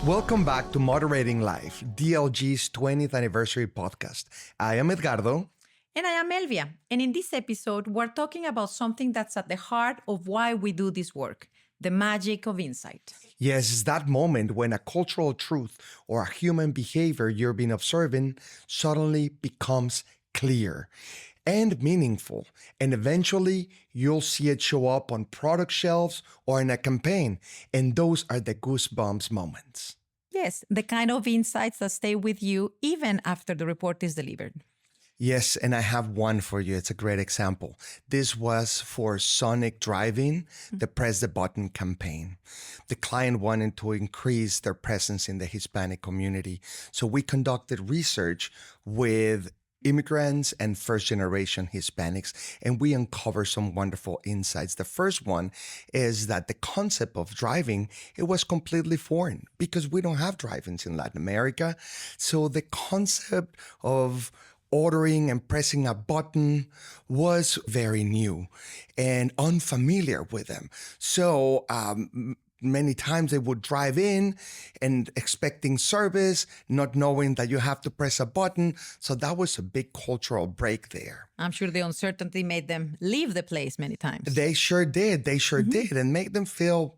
Welcome back to Moderating Life, DLG's 20th anniversary podcast. I am Edgardo. And I am Elvia. And in this episode, we're talking about something that's at the heart of why we do this work, the magic of insight. Yes, it's that moment when a cultural truth or a human behavior you've been observing suddenly becomes clear and meaningful. And eventually, you'll see it show up on product shelves or in a campaign. And those are the goosebumps moments. Yes, the kind of insights that stay with you even after the report is delivered. Yes, and I have one for you. It's a great example. This was for Sonic Driving, the Press the Button campaign. The client wanted to increase their presence in the Hispanic community. So we conducted research with immigrants and first-generation Hispanics, and we uncovered some wonderful insights. The first one is that the concept of driving, it was completely foreign because we don't have drive-ins in Latin America. So the concept of ordering and pressing a button was very new and unfamiliar with them. So many times they would drive in and expecting service, not knowing that you have to press a button. So that was a big cultural break there. I'm sure the uncertainty made them leave the place many times. They sure did. They sure did. And make them feel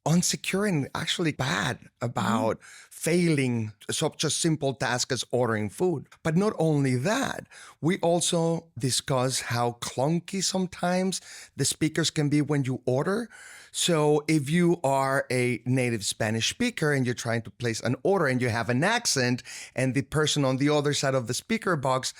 unsecure and actually bad about failing such a simple task as ordering food. But not only that, we also discuss how clunky sometimes the speakers can be when you order. So if you are a native Spanish speaker and you're trying to place an order and you have an accent and the person on the other side of the speaker box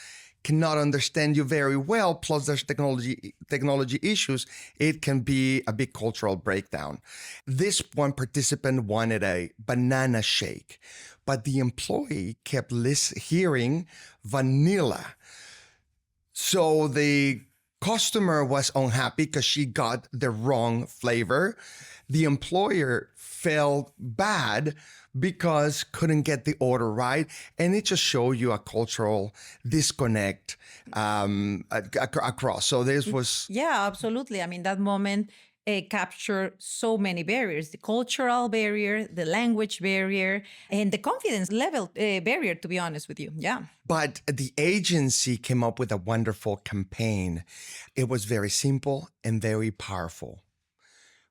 cannot understand you very well, plus there's technology issues, it can be a big cultural breakdown. This one participant wanted a banana shake, but the employee kept hearing vanilla. So the customer was unhappy because she got the wrong flavor. The employer felt bad because couldn't get the order right. And it just showed you a cultural disconnect across. So this was... Yeah, absolutely. I mean, that moment captured so many barriers, the cultural barrier, the language barrier, and the confidence level barrier, to be honest with you. Yeah. But the agency came up with a wonderful campaign. It was very simple and very powerful.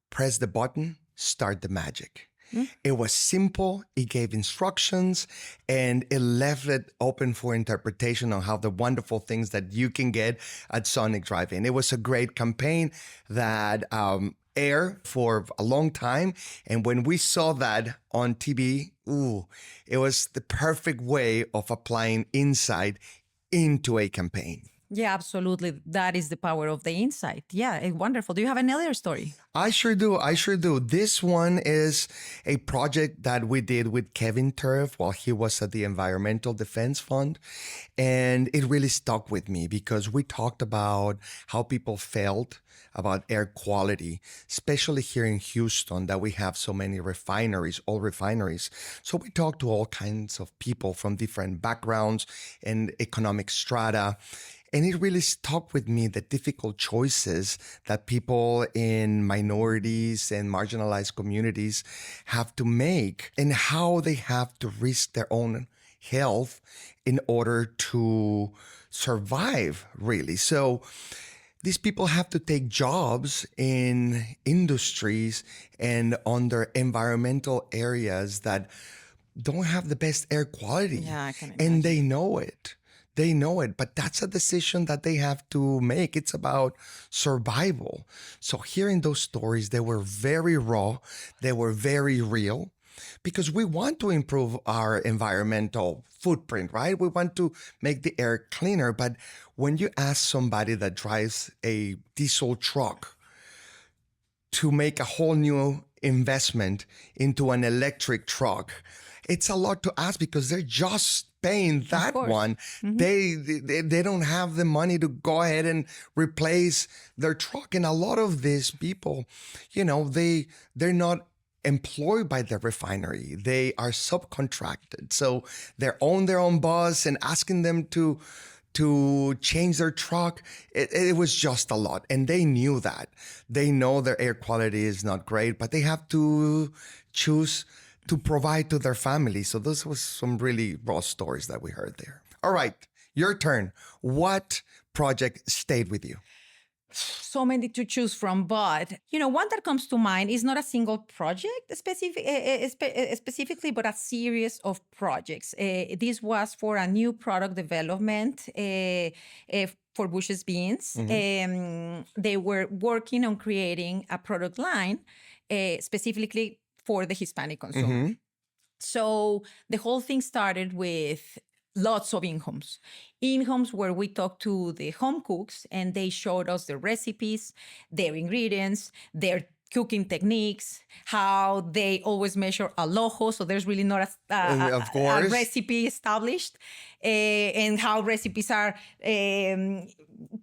Press the button, start the magic. It was simple, it gave instructions, and it left it open for interpretation on how the wonderful things that you can get at Sonic Drive-In. It was a great campaign that aired for a long time. And when we saw that on TV, it was the perfect way of applying insight into a campaign. Yeah, absolutely. That is the power of the insight. Yeah, wonderful. Do you have another story? I sure do. This one is a project that we did with Kevin Turf while he was at the Environmental Defense Fund. And it really stuck with me because we talked about how people felt about air quality, especially here in Houston, that we have so many refineries, oil refineries. So we talked to all kinds of people from different backgrounds and economic strata. And it really stuck with me the difficult choices that people in minorities and marginalized communities have to make and how they have to risk their own health in order to survive, really. So these people have to take jobs in industries and under environmental areas that don't have the best air quality. Yeah, I can imagine. And they know it. But that's a decision that they have to make. It's about survival. So hearing those stories, they were very raw. They were very real because we want to improve our environmental footprint, right? We want to make the air cleaner. But when you ask somebody that drives a diesel truck to make a whole new investment into an electric truck, it's a lot to ask because they're just paying that course. one, they don't have the money to go ahead and replace their truck. And a lot of these people, they're not employed by the refinery. They are subcontracted. So they own their own bus, and asking them to change their truck, it was just a lot. And they knew that. They know their air quality is not great, but they have to choose to provide to their family. So this was some really raw stories that we heard there. All right, your turn. What project stayed with you? So many to choose from, but one that comes to mind is not a single project specifically, but a series of projects. This was for a new product development for Bush's Beans. They were working on creating a product line specifically for the Hispanic consumer. So the whole thing started with lots of in-homes where we talked to the home cooks, and they showed us the recipes, their ingredients, their cooking techniques, how they always measure al ojo, so there's really not a recipe established, and how recipes are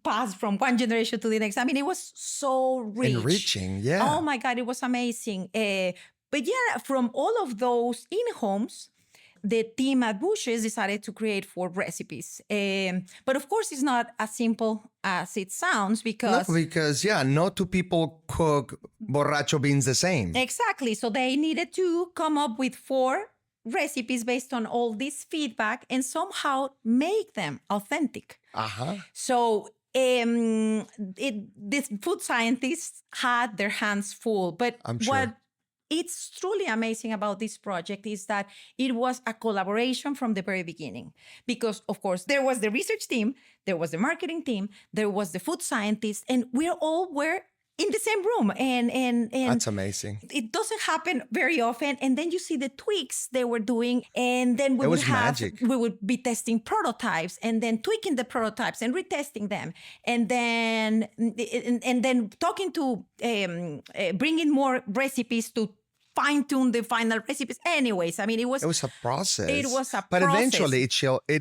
passed from one generation to the next. I mean, it was so rich. Enriching, yeah. Oh my God, it was amazing. But yeah, from all of those in-homes, the team at Bush's decided to create 4 recipes. But of course, it's not as simple as it sounds because... No, because, not two people cook borracho beans the same. Exactly. So they needed to come up with 4 recipes based on all this feedback and somehow make them authentic. So these food scientists had their hands full. But what it's truly amazing about this project is that it was a collaboration from the very beginning. Because, of course, there was the research team, there was the marketing team, there was the food scientists, and we all were in the same room. And that's amazing. It doesn't happen very often. And then you see the tweaks they were doing. And then we would be testing prototypes and then tweaking the prototypes and retesting them. And then talking to bringing more recipes to fine-tune the final recipes. Anyways, I mean, it was a process. But eventually it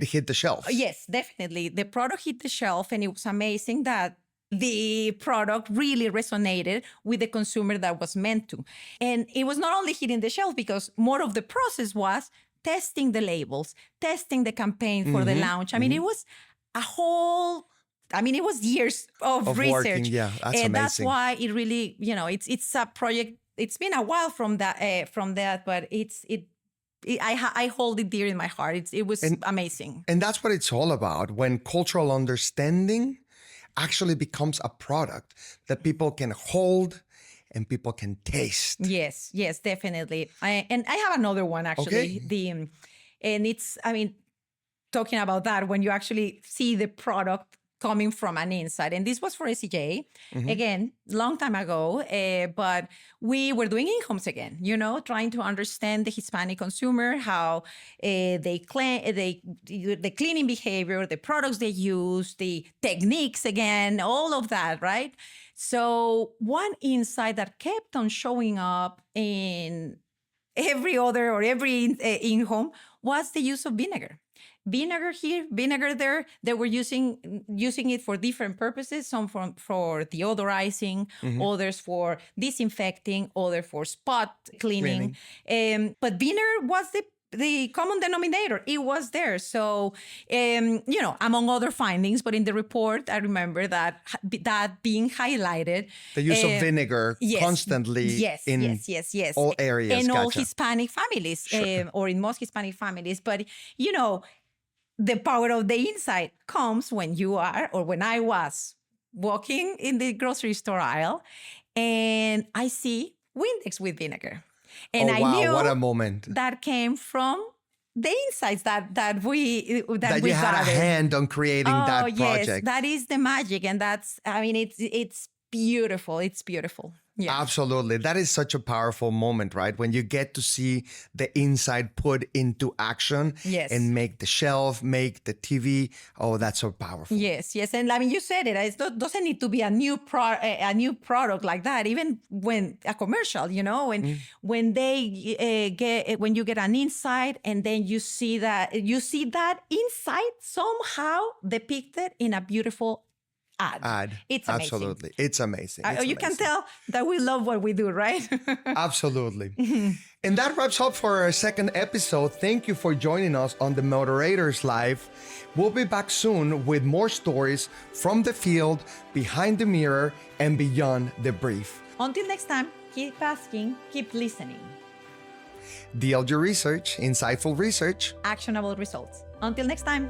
hit the shelf. Yes, definitely. The product hit the shelf, and it was amazing that the product really resonated with the consumer that was meant to. And it was not only hitting the shelf, because more of the process was testing the labels, testing the campaign for the launch. I mean, it was it was years of research. Working. Yeah, that's amazing. And that's why it really, it's a project. It's been a while from that, but I hold it dear in my heart. It was amazing. And that's what it's all about. When cultural understanding actually becomes a product that people can hold and people can taste. Yes, definitely. I have another one, actually. Okay. And it's, talking about that, when you actually see the product coming from an inside. And this was for SCJ, again, long time ago, but we were doing in-homes again, trying to understand the Hispanic consumer, how the cleaning behavior, the products they use, the techniques again, all of that, right? So one insight that kept on showing up in every other or every in-home was the use of vinegar. Vinegar here, vinegar there. They were using it for different purposes. Some for deodorizing, others for disinfecting, others for spot cleaning. But vinegar was the common denominator. It was there. So, among other findings, but in the report, I remember that being highlighted. The use of vinegar constantly in all areas. In all Hispanic families, or in most Hispanic families. But, the power of the insight comes when you are, or when I was walking in the grocery store aisle and I see Windex with vinegar. And I knew what a moment. That came from the insights that we you had a hand on creating that project. Yes, that is the magic. And that's, it's beautiful. It's beautiful. Yeah. Absolutely. That is such a powerful moment, right? When you get to see the inside put into action Yes. and make the shelf, make the TV. Oh, that's so powerful. Yes, yes, and I mean, you said it. It doesn't need to be a new product like that. Even when a commercial, when they when you get an insight, and then you see that insight somehow depicted in a beautiful ad. It's amazing. Absolutely. It's amazing. You can tell that we love what we do, right? Absolutely. And that wraps up for our second episode. Thank you for joining us on the Moderators Live. We'll be back soon with more stories from the field, behind the mirror, and beyond the brief. Until next time, keep asking, keep listening. DLG Research, insightful research. Actionable results. Until next time.